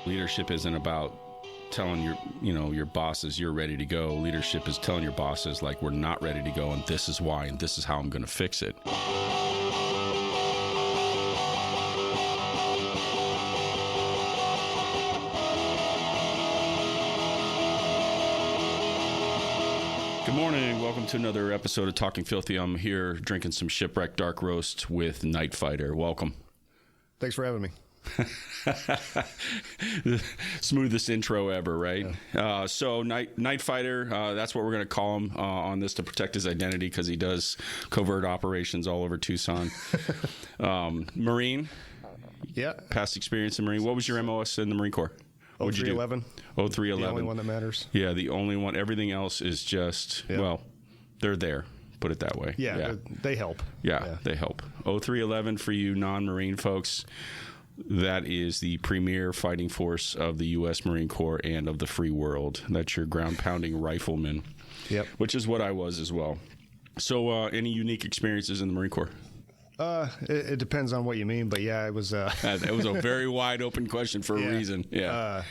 Leadership isn't about telling your bosses you're ready to go. Leadership is telling your bosses, like, we're not ready to go, and this is why, and this is how I'm going to fix it. Good morning. Welcome to another episode of Talking Filthy. I'm here drinking some Shipwreck Dark Roast with Night Fighter. Welcome. Thanks for having me. Smoothest intro ever, right? Yeah. So Night Fighter, that's what we're going to call him on this to protect his identity, because he does covert operations all over Tucson. Marine. Yeah. Past experience in Marine. What was your MOS in the Marine Corps? What'd you do? 0311. 0311. The only one that matters. Yeah, the only one. Everything else is just, well, they're there. Put it that way. Yeah. They help. Yeah, they help. 0311 for you non-Marine folks. That is the premier fighting force of the U.S. Marine Corps and of the free world. That's your ground-pounding rifleman, which is what I was as well. So any unique experiences in the Marine Corps? It depends on what you mean, but yeah, it was... It was a very wide-open question for a reason. Yeah.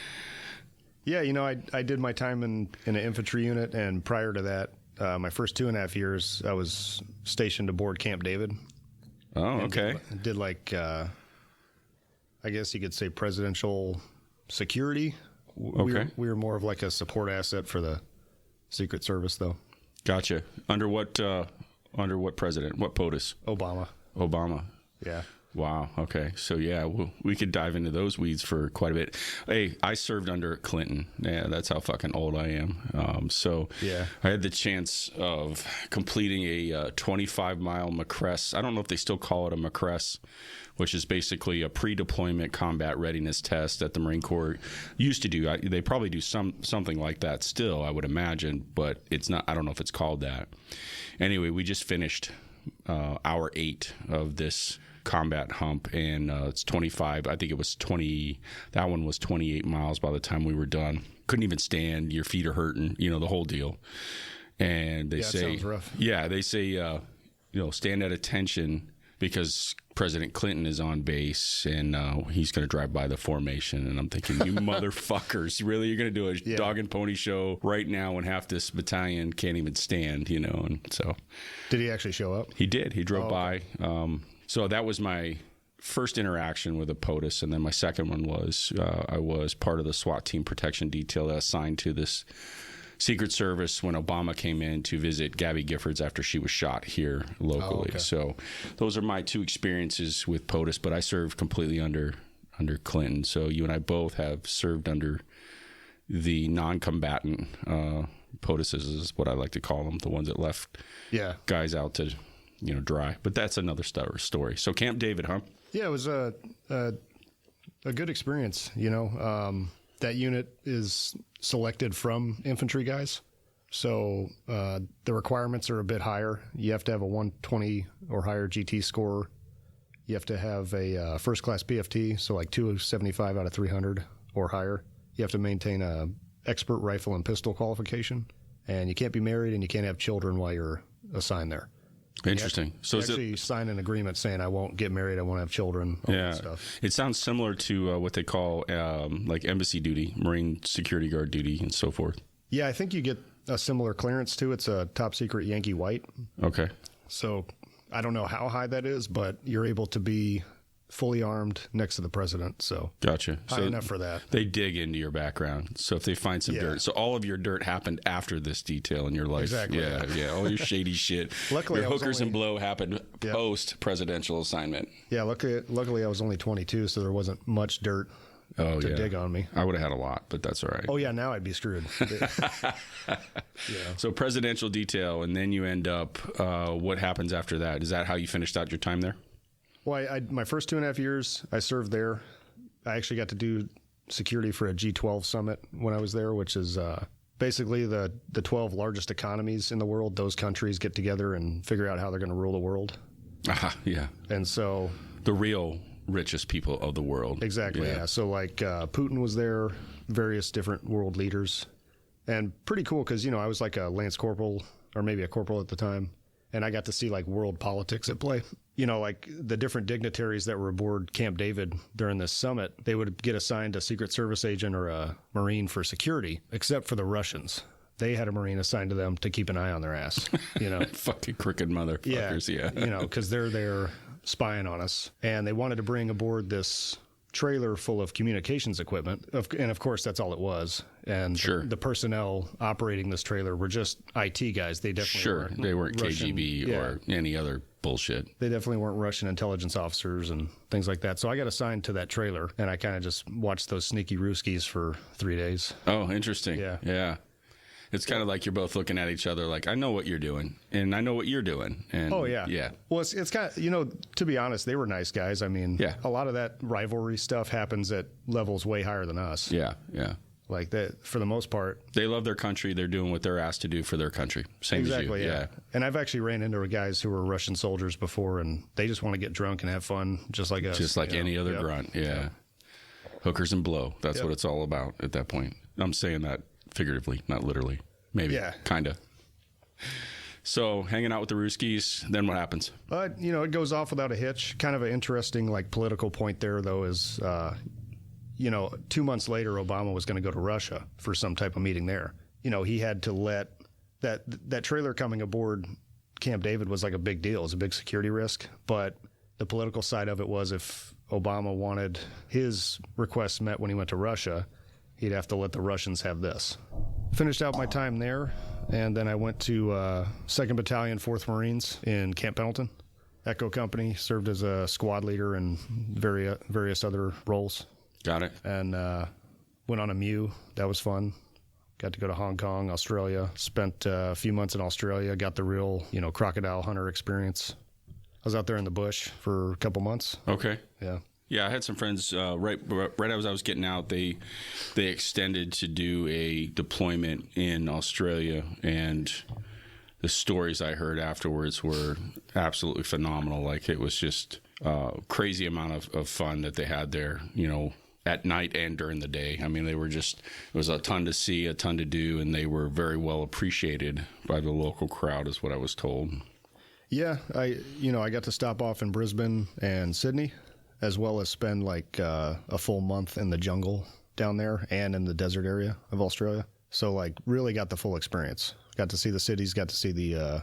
I did my time in an infantry unit, and prior to that, my first 2.5 years, I was stationed aboard Camp David. Oh, okay. Did I guess you could say presidential security. Okay. We were more of like a support asset for the Secret Service, though. Gotcha. Under what president? What POTUS? Obama. Yeah. Wow. Okay. So yeah, we could dive into those weeds for quite a bit. Hey, I served under Clinton. Yeah, that's how fucking old I am. I had the chance of completing a 25-mile MCRES. I don't know if they still call it a MCRES, which is basically a pre-deployment combat readiness test that the Marine Corps used to do. They probably do something like that still, I would imagine, but it's not. I don't know if it's called that. Anyway, we just finished hour 8 of this combat hump, and it's 25. I think it was 20. That one was 28 miles by the time we were done. Couldn't even stand. Your feet are hurting. The whole deal. And they say, sounds rough. Yeah, they say, stand at attention, because President Clinton is on base, and he's going to drive by the formation. And I'm thinking, you motherfuckers, really? You're going to do a dog and pony show right now when half this battalion can't even stand, And so, did he actually show up? He did. He drove by. So that was my first interaction with a POTUS. And then my second one was I was part of the SWAT team protection detail assigned to this Secret Service when Obama came in to visit Gabby Giffords after she was shot here locally. So those are my two experiences with POTUS, but I served completely under Clinton. So you and I both have served under the non-combatant POTUSes, is what I like to call them, the ones that left guys out to dry. But that's another story. So Camp David, huh? Yeah, it was a good experience. That unit is selected from infantry guys, so the requirements are a bit higher. You have to have a 120 or higher GT score. You have to have a first-class PFT, so like 275 out of 300 or higher. You have to maintain a expert rifle and pistol qualification, and you can't be married, and you can't have children while you're assigned there. Interesting. So you actually sign an agreement saying I won't get married, I won't have children, all that stuff. It sounds similar to what they call like embassy duty, Marine security guard duty, and so forth. Yeah, I think you get a similar clearance too. It's a top secret Yankee White. Okay. So I don't know how high that is, but you're able to be fully armed next to the president. So gotcha. High enough for that. They dig into your background. So if they find some dirt, so all of your dirt happened after this detail in your life. Exactly. Yeah. All your shady shit. Luckily, your hookers and blow happened post presidential assignment. Yeah. Luckily, I was only 22, so there wasn't much dirt to dig on me. I would have had a lot, but that's all right. Oh yeah, now I'd be screwed. So presidential detail, and then you end up. What happens after that? Is that how you finished out your time there? Well, my first 2.5 years, I served there. I actually got to do security for a G12 summit when I was there, which is basically the 12 largest economies in the world. Those countries get together and figure out how they're going to rule the world. Yeah. And so the real richest people of the world. Exactly. Yeah. So like Putin was there, various different world leaders, and pretty cool because I was like a lance corporal or maybe a corporal at the time. and I got to see like world politics at play. You know, like the different dignitaries that were aboard Camp David during this summit, they would get assigned a Secret Service agent or a Marine for security, except for the Russians. They had a Marine assigned to them to keep an eye on their ass, you know. Fucking crooked motherfuckers, yeah. You know, because they're there spying on us. And they wanted to bring aboard this trailer full of communications equipment. And of course, that's all it was. And the personnel operating this trailer were just IT guys. They definitely they weren't Russian, KGB or any other bullshit. They definitely weren't Russian intelligence officers and things like that. So I got assigned to that trailer, and I kind of just watched those sneaky Ruskies for 3 days. Oh, interesting. Yeah. It's kind of like you're both looking at each other like, I know what you're doing, and I know what you're doing. And yeah. Well, it's kind of, you know, to be honest, they were nice guys. I mean, a lot of that rivalry stuff happens at levels way higher than us. Yeah. Like that, for the most part. They love their country. They're doing what they're asked to do for their country. Same as you. Yeah. And I've actually ran into guys who were Russian soldiers before, and they just want to get drunk and have fun, just like us. Just like any other grunt. Yeah. Hookers and blow. That's what it's all about at that point. I'm saying that figuratively, not literally. Maybe. Yeah. Kind of. So hanging out with the Ruskies, then what happens? You know, it goes off without a hitch. Kind of an interesting, like, political point there, though, is, you know, 2 months later, Obama was going to go to Russia for some type of meeting there. You know, he had to let that trailer coming aboard Camp David was like a big deal. It was a big security risk. But the political side of it was if Obama wanted his requests met when he went to Russia, he'd have to let the Russians have this. Finished out my time there, and then I went to 2nd Battalion, 4th Marines in Camp Pendleton. Echo Company, served as a squad leader and various other roles. Got it. And went on a MEU. That was fun. Got to go to Hong Kong, Australia. Spent a few months in Australia. Got the real, you know, crocodile hunter experience. I was out there in the bush for a couple months. Okay. Yeah. Yeah, I had some friends right as I was getting out. They extended to do a deployment in Australia, and the stories I heard afterwards were absolutely phenomenal. Like, it was just a crazy amount of fun that they had there, you know, at night and during the day. I mean, it was a ton to see, a ton to do, and they were very well appreciated by the local crowd, is what I was told. Yeah, I got to stop off in Brisbane and Sydney, as well as spend like a full month in the jungle down there and in the desert area of Australia. So, like, really got the full experience. Got to see the cities, got to see the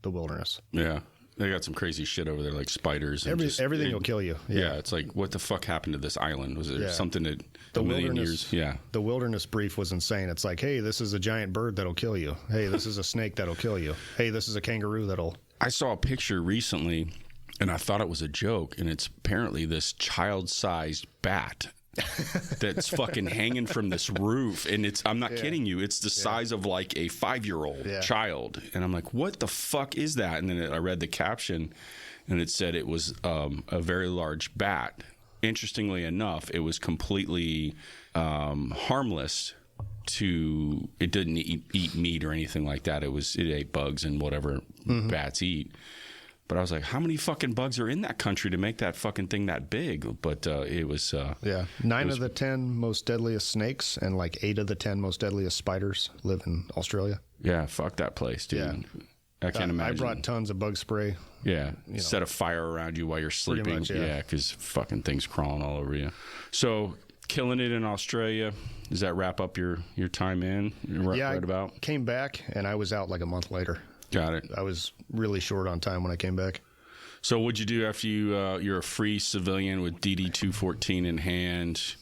wilderness. Yeah. They got some crazy shit over there, like spiders. And everything will kill you. Yeah, it's like, what the fuck happened to this island? Was there something that a million years? Yeah. The wilderness brief was insane. It's like, hey, this is a giant bird that'll kill you. Hey, this is a snake that'll kill you. Hey, this is a kangaroo that'll... I saw a picture recently, and I thought it was a joke, and it's apparently this child-sized bat that's fucking hanging from this roof, and I'm not kidding you, it's the size of like a 5-year-old child, and I'm like, what the fuck is that? And then I read the caption, and it said it was a very large bat. Interestingly enough, it was completely harmless. It didn't eat meat or anything like that. It ate bugs and whatever bats eat. But I was like, how many fucking bugs are in that country to make that fucking thing that big? But it was... 9 of the 10 most deadliest snakes and like 8 of the 10 most deadliest spiders live in Australia. Yeah, fuck that place, dude. Yeah. I can't imagine. I brought tons of bug spray. Yeah, set a fire around you while you're sleeping. Pretty much, yeah, because fucking things crawling all over you. So, killing it in Australia. Does that wrap up your time in? Right about? Came back, and I was out like a month later. Got it. I was really short on time when I came back. So what'd you do after you're a free civilian with DD-214 in hand?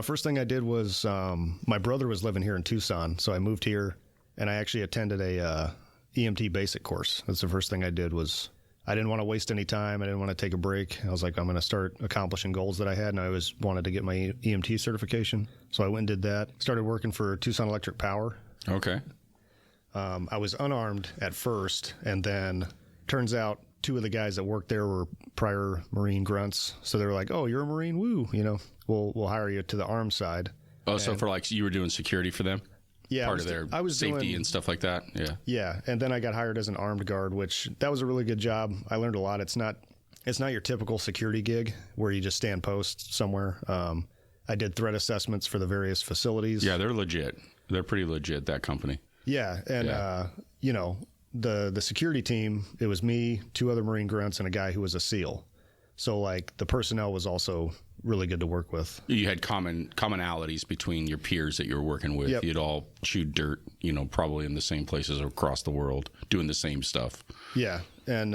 First thing I did was my brother was living here in Tucson, so I moved here, and I actually attended a EMT basic course. That's the first thing I did. Was I didn't want to waste any time. I didn't want to take a break. I was like, I'm going to start accomplishing goals that I had, and I always wanted to get my EMT certification. So I went and did that. Started working for Tucson Electric Power. Okay. I was unarmed at first, and then turns out 2 of the guys that worked there were prior Marine grunts. So they were like, "Oh, you're a Marine? Woo! You know, we'll hire you to the armed side." Oh, so for like you were doing security for them? Yeah, part of their safety and stuff like that. Yeah. Yeah, and then I got hired as an armed guard, which that was a really good job. I learned a lot. It's not your typical security gig where you just stand post somewhere. I did threat assessments for the various facilities. Yeah, they're legit. They're pretty legit, that company. Yeah, and the security team, it was me, 2 other Marine grunts, and a guy who was a SEAL. So like the personnel was also really good to work with. You had commonalities between your peers that you were working with. Yep. You'd all chewed dirt, you know, probably in the same places across the world, doing the same stuff. Yeah. And,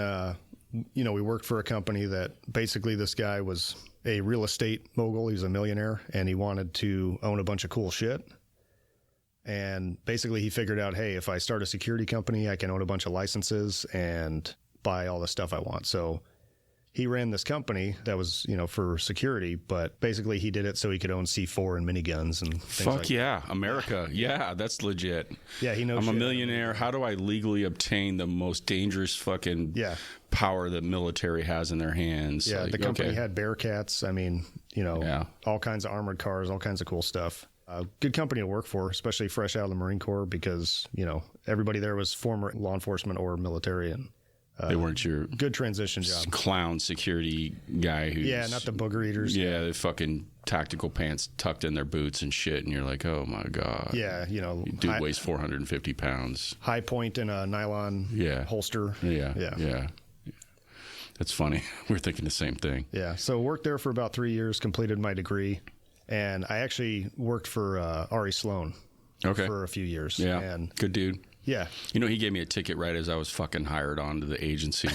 you know, we worked for a company that basically this guy was a real estate mogul. He was a millionaire, and he wanted to own a bunch of cool shit. And basically he figured out, hey, if I start a security company, I can own a bunch of licenses and buy all the stuff I want. So he ran this company that was, you know, for security, but basically he did it so he could own C4 and miniguns and things Fuck like yeah, America. Yeah, that's legit. Yeah, he knows. I'm shit. a millionaire. How do I legally obtain the most dangerous fucking power the military has in their hands? Yeah, like, the company had Bearcats. I mean, you know, all kinds of armored cars, all kinds of cool stuff. Good company to work for, especially fresh out of the Marine Corps, because, you know, everybody there was former law enforcement or military, and they weren't your good transition job. Clown security guy who not the booger eaters. Yeah, the fucking tactical pants tucked in their boots and shit, and you're like, oh my god. Yeah, you know, dude weighs 450 pounds. High point in a nylon holster. Yeah. That's funny. We're thinking the same thing. Yeah. So worked there for about 3 years, completed my degree, and I actually worked for Ari Sloan for a few years. Yeah. And good dude. Yeah. You know, he gave me a ticket right as I was fucking hired on to the agency.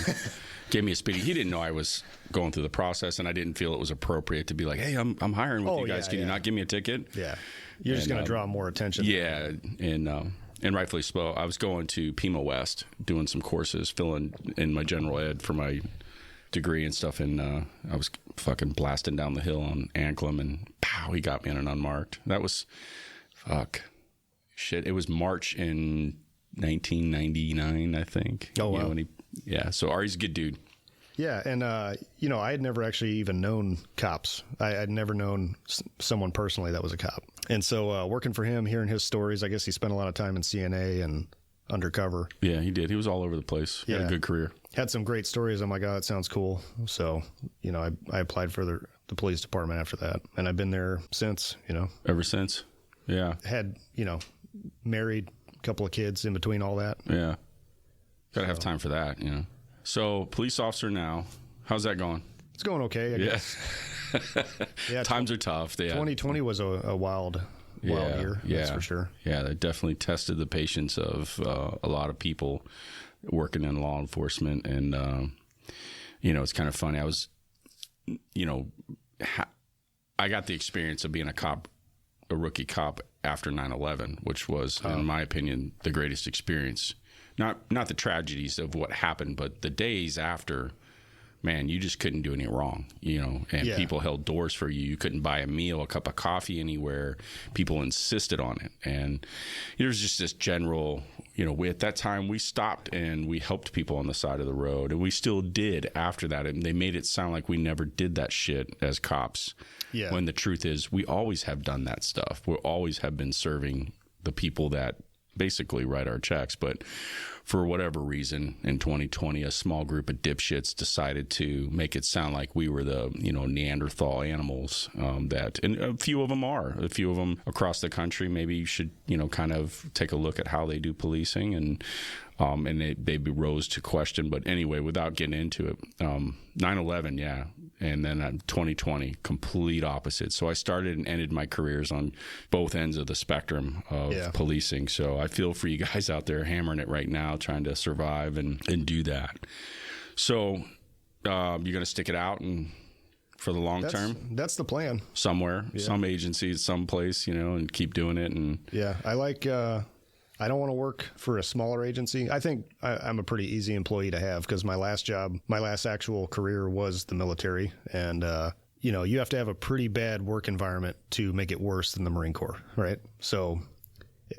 Gave me a speeding. He didn't know I was going through the process, and I didn't feel it was appropriate to be like, hey, I'm hiring with you guys. Can you not give me a ticket? Yeah. You're just going to draw more attention. Yeah. And rightfully so. I was going to Pima West doing some courses, filling in my general ed for my degree and stuff. And I was fucking blasting down the hill on Anklam, and pow, he got me in an unmarked. That was shit. It was March in 1999, I think. Oh, wow. You know, so Ari's a good dude. Yeah, and, you know, I had never actually even known cops. I'd never known someone personally that was a cop. And so working for him, hearing his stories, I guess he spent a lot of time in CNA and undercover. Yeah, he did. He was all over the place. He had a good career. Had some great stories. I'm like, oh, that sounds cool. So, you know, I applied for the police department after that. And I've been there since, you know. Ever since? Yeah. Had, you know, married, couple of kids in between all that. Yeah. Gotta have time for that, you know. So, police officer now, how's that going? It's going okay, I guess. Yeah. Times are tough. 2020 was a wild year, that's for sure. Yeah, they definitely tested the patience of a lot of people working in law enforcement. And, you know, it's kind of funny. I was, you know, I got the experience of being a rookie cop after 9/11, which was, in my opinion, the greatest experience. Not the tragedies of what happened, but the days after. Man, you just couldn't do any wrong, you know, and people held doors for you. You couldn't buy a meal, a cup of coffee anywhere. People insisted on it. And there was just this general, you know, at that time we stopped and we helped people on the side of the road, and we still did after that. And they made it sound like we never did that shit as cops. Yeah. When the truth is we always have done that stuff. We always have been serving the people that basically write our checks. But for whatever reason, in 2020, a small group of dipshits decided to make it sound like we were the, you know, Neanderthal animals and a few of them across the country. Maybe you should, you know, kind of take a look at how they do policing, and they rose to question. But anyway, without getting into it, 9/11, yeah. And then 2020, complete opposite. So I started and ended my careers on both ends of the spectrum of policing. So I feel for you guys out there hammering it right now, trying to survive and do that. So you're going to stick it out and for the long term? That's the plan. Somewhere, some agency, some place, you know, and keep doing it. And I like... I don't want to work for a smaller agency. I think I'm a pretty easy employee to have, because my last actual career was the military. And, you know, you have to have a pretty bad work environment to make it worse than the Marine Corps, right? So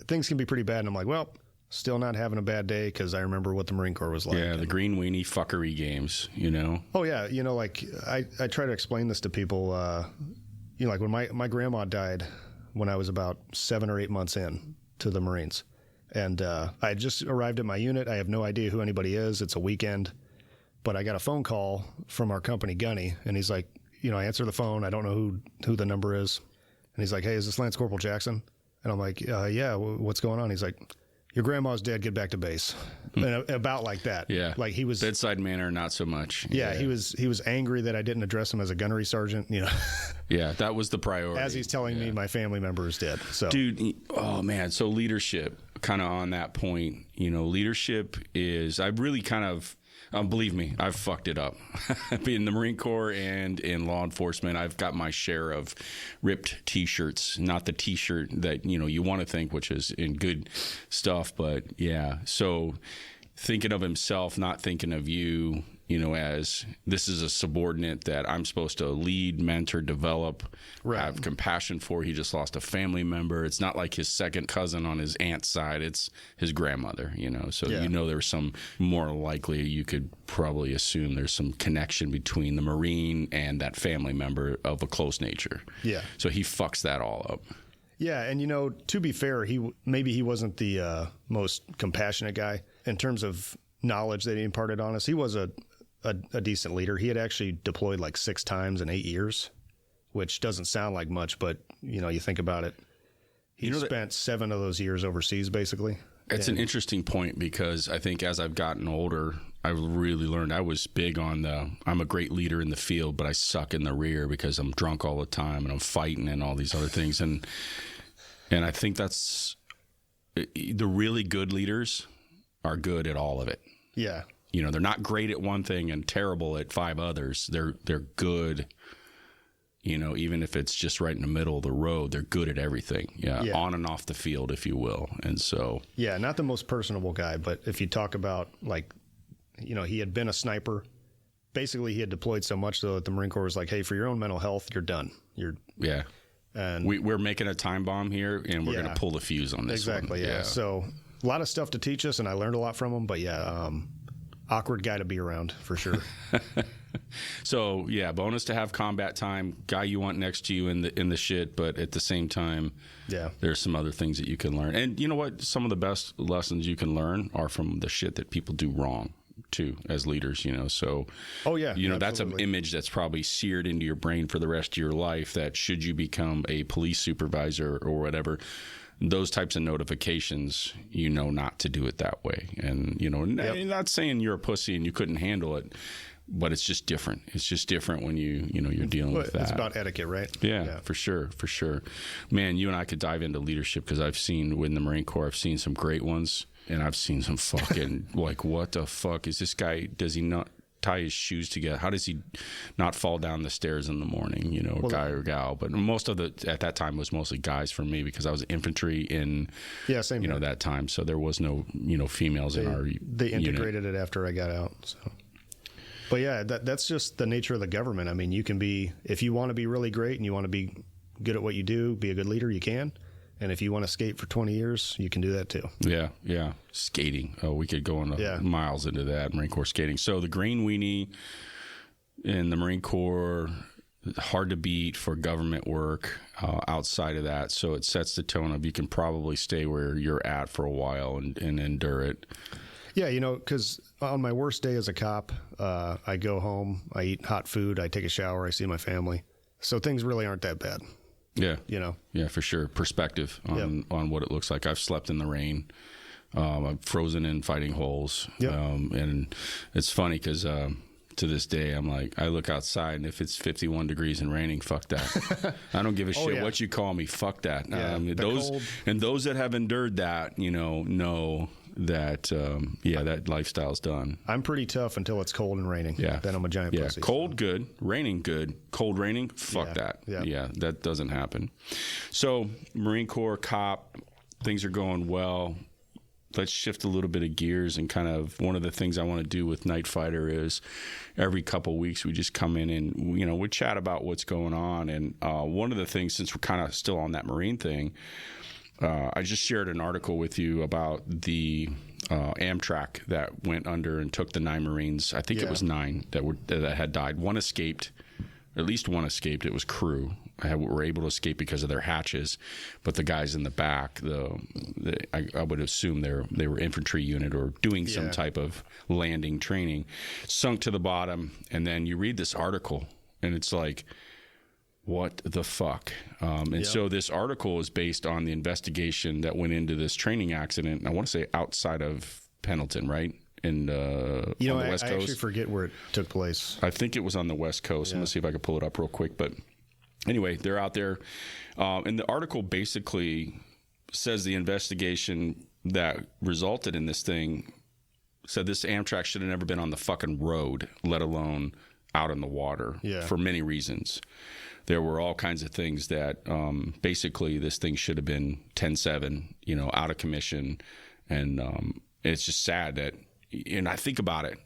things can be pretty bad. And I'm like, well, still not having a bad day, because I remember what the Marine Corps was like. Yeah, the green weenie fuckery games, you know? Oh, yeah. You know, like I try to explain this to people. You know, like when my grandma died when I was about 7 or 8 months in to the Marines. And I just arrived at my unit. I have no idea who anybody is. It's a weekend. But I got a phone call from our company, Gunny, and he's like, you know, I answer the phone. I don't know who the number is. And he's like, hey, is this Lance Corporal Jackson? And I'm like, yeah, what's going on? He's like, your grandma's dead, get back to base. And about like that. Yeah. Like he was bedside manner, not so much. Yeah, he was angry that I didn't address him as a gunnery sergeant, you know. Yeah, that was the priority. As he's telling me my family member is dead. So dude, oh man, so leadership, kind of on that point, you know, leadership is, I really kind of believe me, I've fucked it up. Being in the Marine Corps and in law enforcement, I've got my share of ripped T-shirts. Not the T-shirt that, you know, you want to think, which is in good stuff, but yeah. So thinking of himself, not thinking of you, you know, as this is a subordinate that I'm supposed to lead, mentor, develop, have compassion for. He just lost a family member. It's not like his second cousin on his aunt's side. It's his grandmother, you know. So, you know, there's some more likely you could probably assume there's some connection between the Marine and that family member of a close nature. Yeah. So he fucks that all up. Yeah, and, you know, to be fair, maybe he wasn't the most compassionate guy in terms of knowledge that he imparted on us. He was a decent leader. He had actually deployed like 6 times in 8 years, which doesn't sound like much, but you know, you think about it. He spent 7 of those years overseas, basically. It's an interesting point because I think as I've gotten older, I've really learned I was big on I'm a great leader in the field, but I suck in the rear because I'm drunk all the time and I'm fighting and all these other things. And I think that's the really good leaders are good at all of it. Yeah. You know, they're not great at one thing and terrible at 5 others. They're good, you know, even if it's just right in the middle of the road, they're good at everything. Yeah. On and off the field, if you will. And so. Yeah, not the most personable guy, but if you talk about, like, you know, he had been a sniper. Basically, he had deployed so much, though, that the Marine Corps was like, hey, for your own mental health, you're done. Yeah. And we're making a time bomb here, and we're going to pull the fuse on this one. Exactly, yeah. So a lot of stuff to teach us, and I learned a lot from him. But, awkward guy to be around, for sure. So, bonus to have combat time, guy you want next to you in the shit, but at the same time, there's some other things that you can learn. And you know what? Some of the best lessons you can learn are from the shit that people do wrong, too, as leaders, you know. So, you know, that's an image that's probably seared into your brain for the rest of your life, that should you become a police supervisor or whatever, those types of notifications, you know, not to do it that way. And, you know, not saying you're a pussy and you couldn't handle it, but it's just different. It's just different when you're dealing with that. It's about etiquette, right? Yeah, for sure. Man, you and I could dive into leadership because I've seen in the Marine Corps, I've seen some great ones, and I've seen some fucking, like, what the fuck is this guy? Does he not tie his shoes together? How does he not fall down the stairs in the morning, you know, guy or gal? But most of at that time was mostly guys for me because I was infantry in, same you know, that time. So there was no, you know, females in our They integrated it after I got out. So, but that's just the nature of the government. I mean, you can be, if you want to be really great and you want to be good at what you do, be a good leader, you can. And if you want to skate for 20 years, you can do that too. Yeah. Skating. Oh, we could go on miles into that, Marine Corps skating. So the green weenie in the Marine Corps, hard to beat for government work outside of that. So it sets the tone of you can probably stay where you're at for a while and endure it. Yeah, you know, because on my worst day as a cop, I go home, I eat hot food, I take a shower, I see my family. So things really aren't that bad. Yeah. You know? Yeah, for sure. Perspective on what it looks like. I've slept in the rain. I've frozen in fighting holes. Yep. And it's funny because to this day, I'm like, I look outside, and if it's 51 degrees and raining, fuck that. I don't give a shit what you call me. Fuck that. Those that have endured that, you know that that lifestyle's done. I'm pretty tough until it's cold and raining. Yeah. Then I'm a giant pussy. Cold, good. Raining, good. Cold, raining, fuck that. Yeah, that doesn't happen. So, Marine Corps cop, things are going well. Let's shift a little bit of gears, and kind of one of the things I want to do with Night Fighter is every couple weeks we just come in and, you know, we chat about what's going on. And one of the things, since we're kind of still on that Marine thing, I just shared an article with you about the Amtrak that went under and took the 9 Marines. I think it was 9 that had died. One escaped. At least one escaped. It was crew. Were able to escape because of their hatches, but the guys in the back, I would assume they were infantry unit or doing some type of landing training, sunk to the bottom. And then you read this article, and it's like, what the fuck? So this article is based on the investigation that went into this training accident. I want to say outside of Pendleton, right? On the West Coast. I actually forget where it took place. I think it was on the West Coast. I'm going to see if I can pull it up real quick. But anyway, they're out there. And the article basically says the investigation that resulted in this thing said this Amtrak should have never been on the fucking road, let alone out in the water, for many reasons. There were all kinds of things that basically this thing should have been 10-7, out of commission. And it's just sad that, and I think about it.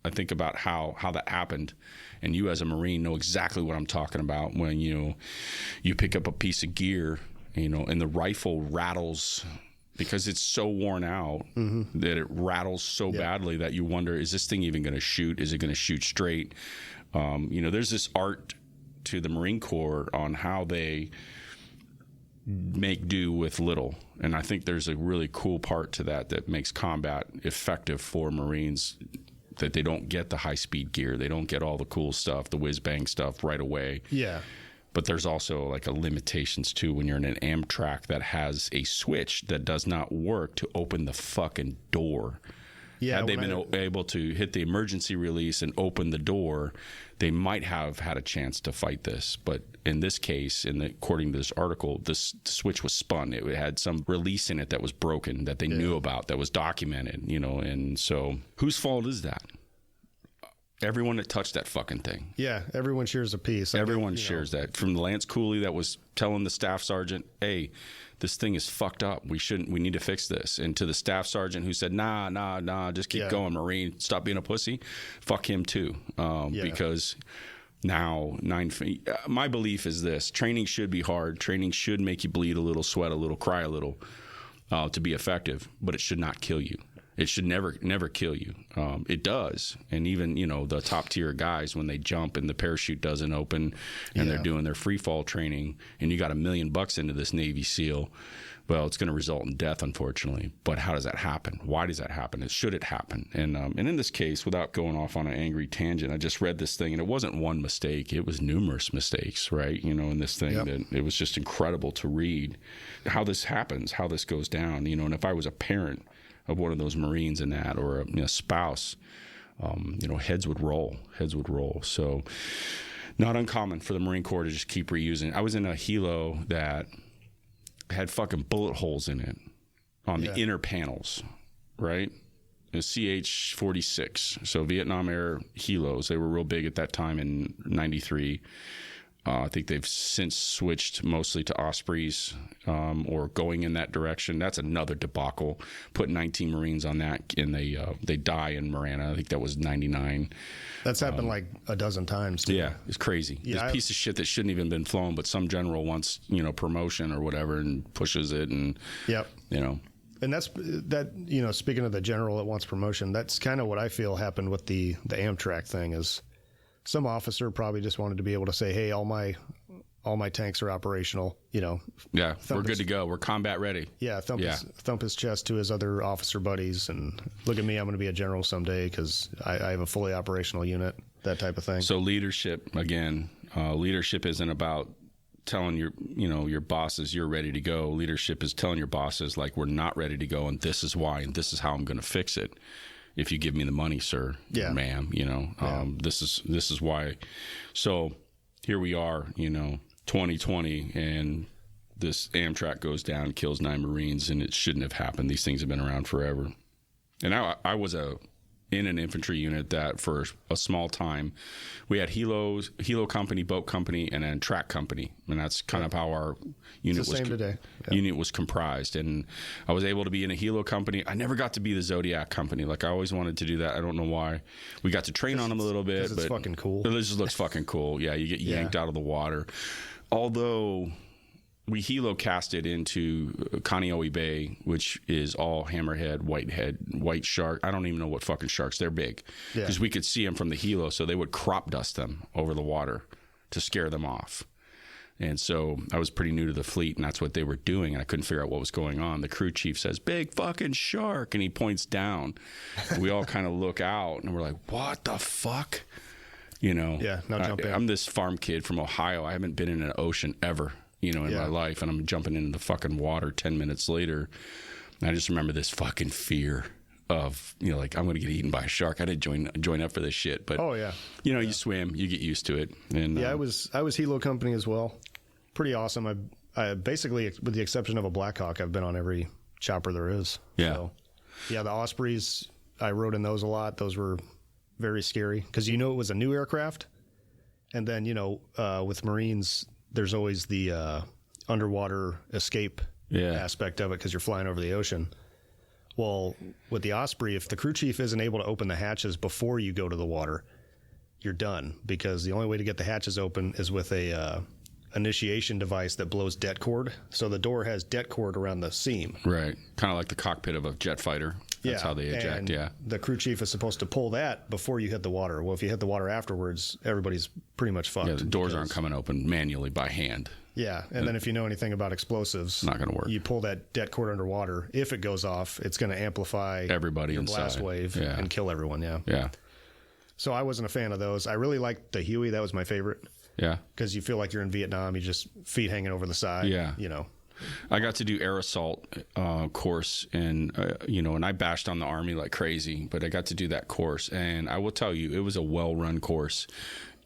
I think about how that happened. And you as a Marine know exactly what I'm talking about when, you pick up a piece of gear, and the rifle rattles because it's so worn out that it rattles so badly that you wonder, is this thing even going to shoot? Is it going to shoot straight? There's this art to the Marine Corps on how they make do with little. And I think there's a really cool part to that makes combat effective for Marines, that they don't get the high-speed gear. They don't get all the cool stuff, the whiz-bang stuff right away. Yeah. But there's also like a limitations too when you're in an Amtrak that has a switch that does not work to open the fucking door. Yeah, had they been able to hit the emergency release and open the door, they might have had a chance to fight this. But in this case, according to this article, this switch was spun. It had some release in it that was broken, that they knew about, that was documented, and so whose fault is that? Everyone that touched that fucking thing. Yeah, everyone shares a piece. Everyone shares that. From the Lance Cooley that was telling the staff sergeant, hey, this thing is fucked up. We need to fix this. And to the staff sergeant who said, nah, just keep going, Marine. Stop being a pussy. Fuck him too. Because now, my belief is this. Training should be hard. Training should make you bleed a little, sweat a little, cry a little to be effective. But it should not kill you. It should never kill you. It does. And even, the top tier guys, when they jump and the parachute doesn't open and they're doing their free fall training and you got $1 million into this Navy SEAL, well, it's going to result in death, unfortunately. But how does that happen? Why does that happen? Should it happen? And in this case, without going off on an angry tangent, I just read this thing and it wasn't one mistake. It was numerous mistakes, right? In this thing that it was just incredible to read how this happens, how this goes down, and if I was a parent of one of those Marines in that, or a spouse, heads would roll. So not uncommon for the Marine Corps to just keep reusing. I was in a helo that had fucking bullet holes in it on the inner panels, right? It was CH-46. So Vietnam Air helos, they were real big at that time in 93. I think they've since switched mostly to Ospreys or going in that direction. That's another debacle. Put 19 Marines on that, and they die in Marana. I think that was 99. That's happened like a dozen times. Yeah, it's crazy. Yeah, this piece of shit that shouldn't even been flown, but some general wants promotion or whatever and pushes it, and And that's that. Speaking of the general that wants promotion, that's kind of what I feel happened with the Amtrak thing is. Some officer probably just wanted to be able to say, hey, all my tanks are operational, Yeah, we're good to go. We're combat ready. Yeah, thump his chest to his other officer buddies and look at me, I'm going to be a general someday because I have a fully operational unit, that type of thing. So leadership, again, leadership isn't about telling your bosses you're ready to go. Leadership is telling your bosses, like, we're not ready to go and this is why and this is how I'm going to fix it. If you give me the money, sir, ma'am, this is why. So here we are, 2020, and this Amtrak goes down, kills 9 Marines, and it shouldn't have happened. These things have been around forever. And I was in an infantry unit that for a small time, we had helo company, boat company, and then track company. And that's kind of how our unit was comprised. And I was able to be in a helo company. I never got to be the Zodiac company. Like, I always wanted to do that. I don't know why. We got to train on them a little bit. But it's fucking cool. It just looks fucking cool. Yeah, you get yanked out of the water. Although we helo casted into Kaneohe Bay, which is all hammerhead, white shark. I don't even know what fucking sharks. They're big because we could see them from the helo, so they would crop dust them over the water to scare them off. And so I was pretty new to the fleet, and that's what they were doing, and I couldn't figure out what was going on. The crew chief says, big fucking shark, and he points down. We all kind of look out, and we're like, what the fuck? Yeah, not jump in. I'm this farm kid from Ohio. I haven't been in an ocean ever, in my life, and I'm jumping into the fucking water 10 minutes later. And I just remember this fucking fear of, like, I'm going to get eaten by a shark. I didn't join up for this shit. But, you swim, you get used to it. And I was Helo Company as well. Pretty awesome. I basically, with the exception of a Blackhawk, I've been on every chopper there is. Yeah. So, the Ospreys, I rode in those a lot. Those were very scary because it was a new aircraft. And then, with Marines, there's always the underwater escape aspect of it because you're flying over the ocean. Well, with the Osprey, if the crew chief isn't able to open the hatches before you go to the water, you're done, because the only way to get the hatches open is with a initiation device that blows det cord. So the door has det cord around the seam. Right. Kind of like the cockpit of a jet fighter. That's how they eject, The crew chief is supposed to pull that before you hit the water. Well, if you hit the water afterwards, everybody's pretty much fucked. Yeah, the doors aren't coming open manually by hand. Yeah, and then if you know anything about explosives, not going to work. You pull that det cord underwater. If it goes off, it's going to amplify everybody your inside. Blast wave and kill everyone. Yeah. So I wasn't a fan of those. I really liked the Huey. That was my favorite. Yeah. Because you feel like you're in Vietnam. You just feet hanging over the side. Yeah. I got to do air assault course, and and I bashed on the Army like crazy, but I got to do that course, and I will tell you, it was a well-run course,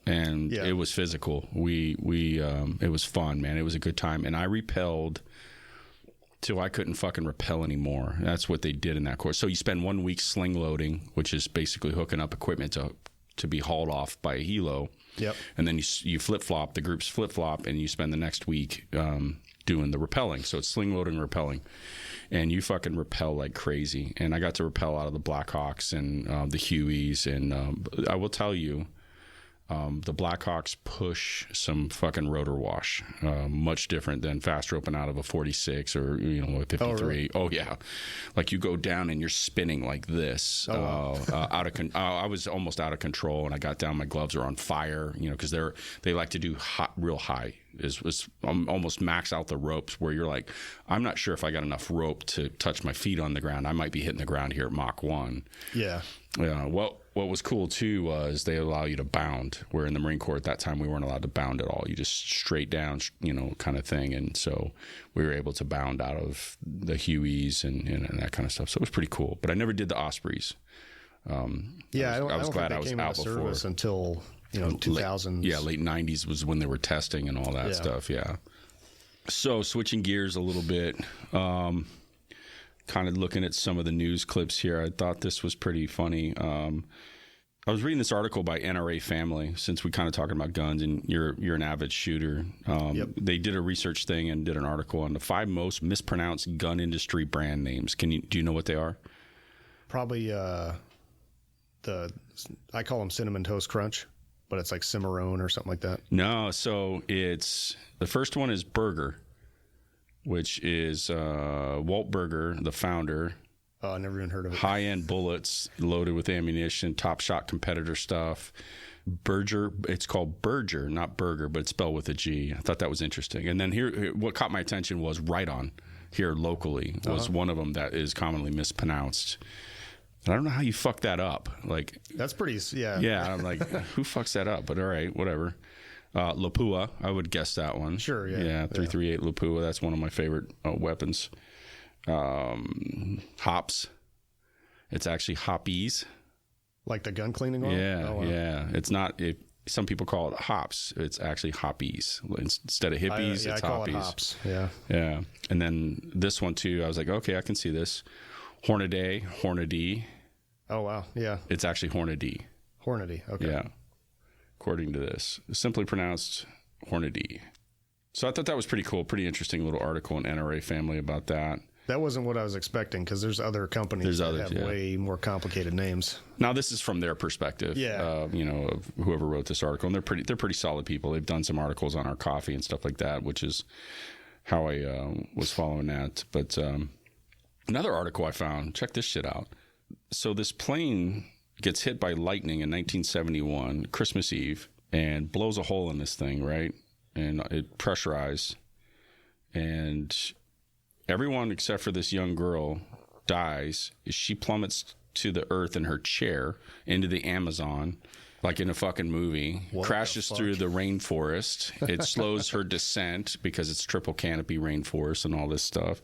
and it was physical. We it was fun, man. It was a good time, and I repelled till I couldn't fucking repel anymore. That's what they did in that course. So you spend 1 week sling loading, which is basically hooking up equipment to be hauled off by a helo. Yep. And then you flip-flop, the groups flip-flop, and you spend the next week doing the rappelling. So it's sling loading, rappelling. And you fucking rappel like crazy. And I got to rappel out of the Blackhawks and the Hueys. And I will tell you, the Blackhawks push some fucking rotor wash, much different than fast roping out of a 46 or a 53. Oh, really? Oh yeah, like you go down and you're spinning like this. I was almost out of control, and I got down. My gloves are on fire, because they like to do real high. Was almost max out the ropes where you're like, I'm not sure if I got enough rope to touch my feet on the ground. I might be hitting the ground here at Mach 1. Yeah. What was cool too was they allow you to bound, where in the Marine Corps at that time we weren't allowed to bound at all. You just straight down, kind of thing. And so we were able to bound out of the Hueys and that kind of stuff. So it was pretty cool. But I never did the Ospreys. I was glad I was out before until 2000s. Late 90s was when they were testing and all that stuff. Yeah. So switching gears a little bit. Kind of looking at some of the news clips here, I thought this was pretty funny. I was reading this article by NRA Family, since we kind of talking about guns, and you're an avid shooter. They did a research thing and did an article on the 5 most mispronounced gun industry brand names. Do you know what they are? Probably I call them Cinnamon Toast Crunch, but it's like Cimarron or something like that. No, so it's the first one is Burger, which is Walt Berger, the founder. Oh, I never even heard of it. High-end bullets loaded with ammunition, top shot competitor stuff. Berger, it's called Berger, not Burger, but it's spelled with a G. I thought that was interesting. And then here, what caught my attention was Right On, here locally, was one of them that is commonly mispronounced. And I don't know how you fuck that up. Like, that's pretty, Yeah, I'm like, who fucks that up? But all right, whatever. Lapua, I would guess that one. Sure, yeah. Yeah, 338 Lapua. That's one of my favorite weapons. Hops. It's actually Hoppies. Like the gun cleaning oil? Yeah, yeah. It's not. Some people call it hops. It's actually Hoppies. Instead of hippies, it's I call Hoppies. it hops. Yeah. Yeah. And then this one too, I was like, okay, I can see this. Hornady, Hornady. Oh, wow. Yeah. It's actually Hornady. Hornady. Okay. Yeah. According to this, simply pronounced Hornady. So I thought that was pretty cool. Pretty interesting little article in NRA Family about that. That wasn't what I was expecting, because there's other companies that have way more complicated names. Now this is from their perspective, of whoever wrote this article, and they're pretty solid people. They've done some articles on our coffee and stuff like that, which is how I was following that. But another article I found, check this shit out. So this plane gets hit by lightning in 1971, Christmas Eve, and blows a hole in this thing, right? And it pressurized, and everyone except for this young girl dies. She plummets to the earth in her chair into the Amazon. like in a fucking movie, What crashes through the rainforest. It slows her descent because it's triple canopy rainforest and all this stuff.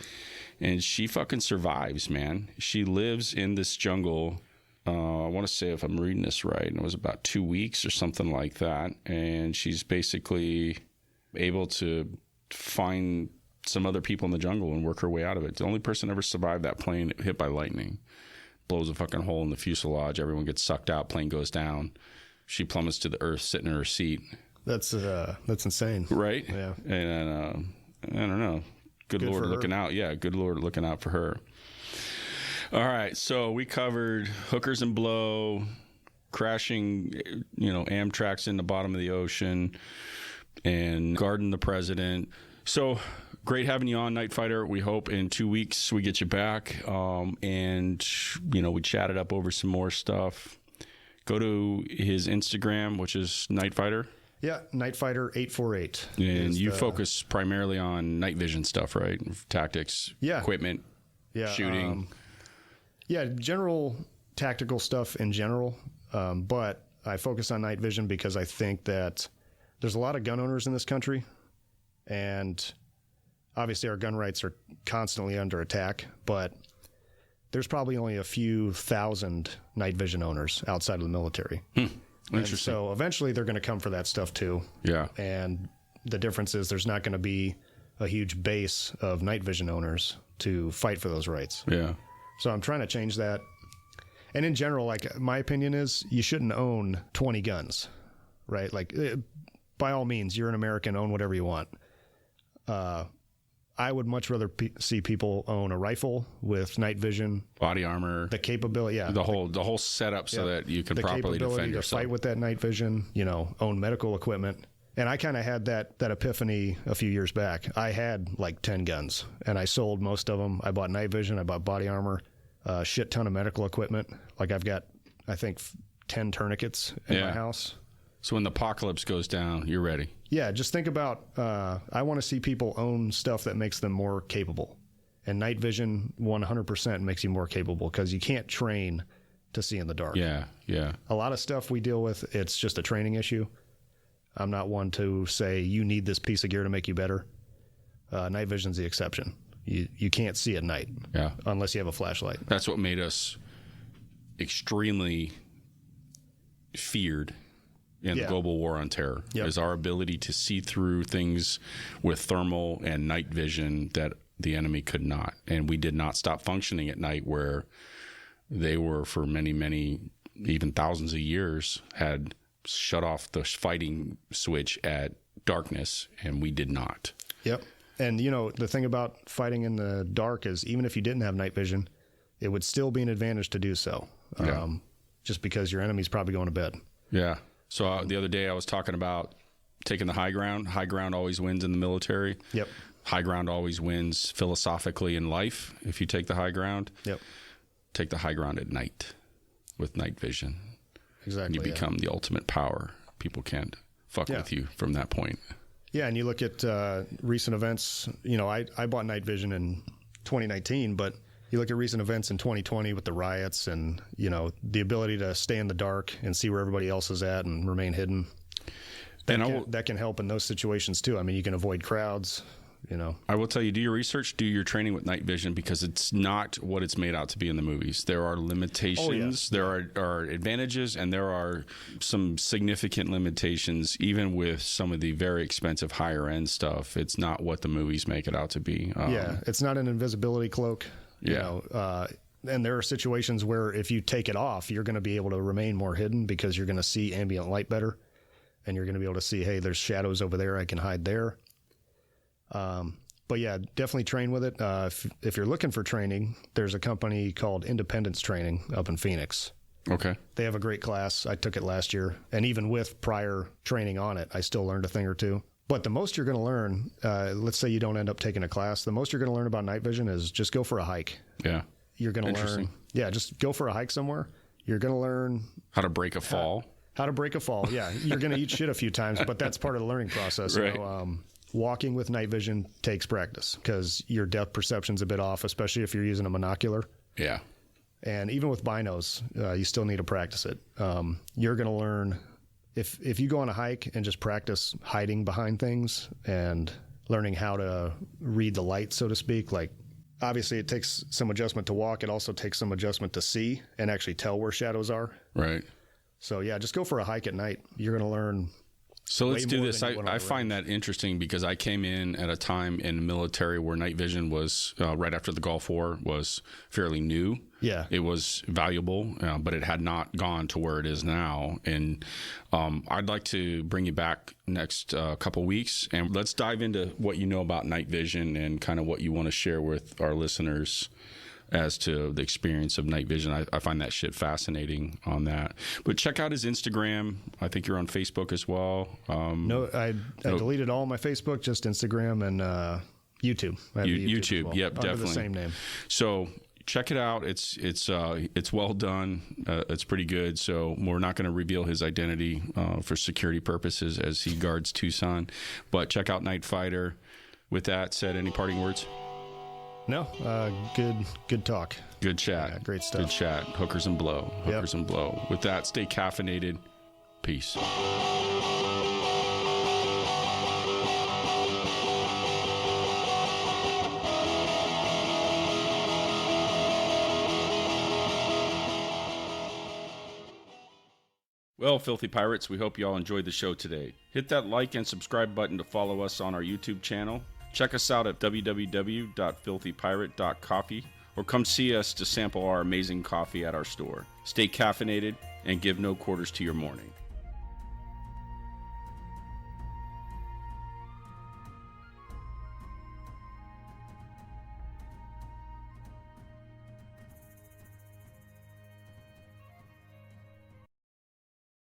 And she fucking survives, man. She lives in this jungle. I want to say, if I'm reading this right, and it was about 2 weeks or something like that. And she's basically able to find some other people in the jungle and work her way out of it. The only person ever survived that plane hit by lightning. Blows a fucking hole in the fuselage. Everyone gets sucked out. Plane goes down. She plummets to the earth, sitting in her seat. That's insane, right? Yeah. And I don't know. Good Lord looking out. Yeah, good Lord looking out for her. All right, so we covered hookers and blow, crashing, Amtrak's in the bottom of the ocean, and guarding the president. So great having you on, Night Fighter. We hope in 2 weeks we get you back, and we chatted up over some more stuff. Go to his Instagram, which is Night Fighter. Yeah, Night Fighter 848. And you focus primarily on night vision stuff, right? Tactics, equipment, shooting. General tactical stuff in general. But I focus on night vision because I think that there's a lot of gun owners in this country. And obviously our gun rights are constantly under attack. But there's probably only a few thousand night vision owners outside of the military. Interesting. And so eventually they're going to come for that stuff too. Yeah. And the difference is there's not going to be a huge base of night vision owners to fight for those rights. Yeah. So I'm trying to change that. And in general, like, my opinion is you shouldn't own 20 guns, right? Like, by all means, you're an American, own whatever you want. I would much rather see people own a rifle with night vision, body armor, the capability, the whole setup, so that you can properly defend yourself. To fight with that night vision, own medical equipment. And I kind of had that epiphany a few years back. I had like 10 guns, and I sold most of them. I bought night vision, I bought body armor, a shit ton of medical equipment. Like, I've got, I think, 10 tourniquets in my house. So when the apocalypse goes down, you're ready. Yeah, just think about, I want to see people own stuff that makes them more capable. And night vision 100% makes you more capable, because you can't train to see in the dark. Yeah, yeah. A lot of stuff we deal with, it's just a training issue. I'm not one to say you need this piece of gear to make you better. Night vision's the exception. You can't see at night unless you have a flashlight. That's what made us extremely feared in the global war on terror, is our ability to see through things with thermal and night vision that the enemy could not. And we did not stop functioning at night, where they were, for many, many, even thousands of years, had shut off the fighting switch at darkness, and we did not. Yep. And, the thing about fighting in the dark is, even if you didn't have night vision, it would still be an advantage to do so, just because your enemy's probably going to bed. Yeah. So the other day I was talking about taking the high ground. High ground always wins in the military. Yep. High ground always wins philosophically in life if you take the high ground. Yep. Take the high ground at night with night vision. Exactly. And you become the ultimate power. People can't fuck with you from that point. Yeah, and you look at recent events. I bought night vision in 2019, but you look at recent events in 2020 with the riots and, the ability to stay in the dark and see where everybody else is at and remain hidden. That can help in those situations too. I mean, you can avoid crowds. I will tell you, do your research, do your training with night vision, because it's not what it's made out to be in the movies. There are limitations, there are advantages, and there are some significant limitations, even with some of the very expensive higher end stuff. It's not what the movies make it out to be. It's not an invisibility cloak. And there are situations where if you take it off, you're going to be able to remain more hidden, because you're going to see ambient light better, and you're going to be able to see, hey, there's shadows over there, I can hide there. But yeah, definitely train with it. If you're looking for training, there's a company called Independence Training up in Phoenix. Okay. They have a great class. I took it last year, and even with prior training on it, I still learned a thing or two. But the most you're going to learn, let's say you don't end up taking a class, the most you're going to learn about night vision is just go for a hike. Yeah. You're going to learn. Yeah, just go for a hike somewhere. You're going to learn how to break a fall. How to break a fall. Yeah. You're going to eat shit a few times, but that's part of the learning process. Right. Walking with night vision takes practice, because your depth perception's a bit off, especially if you're using a monocular. Yeah. And even with binos, you still need to practice it. You're going to learn if you go on a hike and just practice hiding behind things and learning how to read the light, so to speak. Like, obviously, it takes some adjustment to walk. It also takes some adjustment to see and actually tell where shadows are. Right. So, yeah, just go for a hike at night. You're going to learn. So let's do this. I find that interesting because I came in at a time in the military where night vision was, right after the Gulf War, was fairly new. Yeah. It was valuable, but it had not gone to where it is now. And I'd like to bring you back next couple weeks, and let's dive into what you know about night vision and kind of what you want to share with our listeners as to the experience of night vision. I find that shit fascinating on that. But check out his Instagram. I think you're on Facebook as well. No, I deleted all my Facebook, just Instagram and YouTube. YouTube, well, yep, definitely. Under the same name. So check it out. It's well done. It's pretty good. So we're not going to reveal his identity for security purposes as he guards Tucson. But check out Night Fighter. With that said, any parting words? No, good talk. Good chat. Yeah, great stuff. Good chat. Hookers and blow. Hookers and blow. With that, stay caffeinated. Peace. Well, Filthy Pirates, we hope you all enjoyed the show today. Hit that like and subscribe button to follow us on our YouTube channel. Check us out at www.filthypirate.coffee or come see us to sample our amazing coffee at our store. Stay caffeinated and give no quarters to your morning.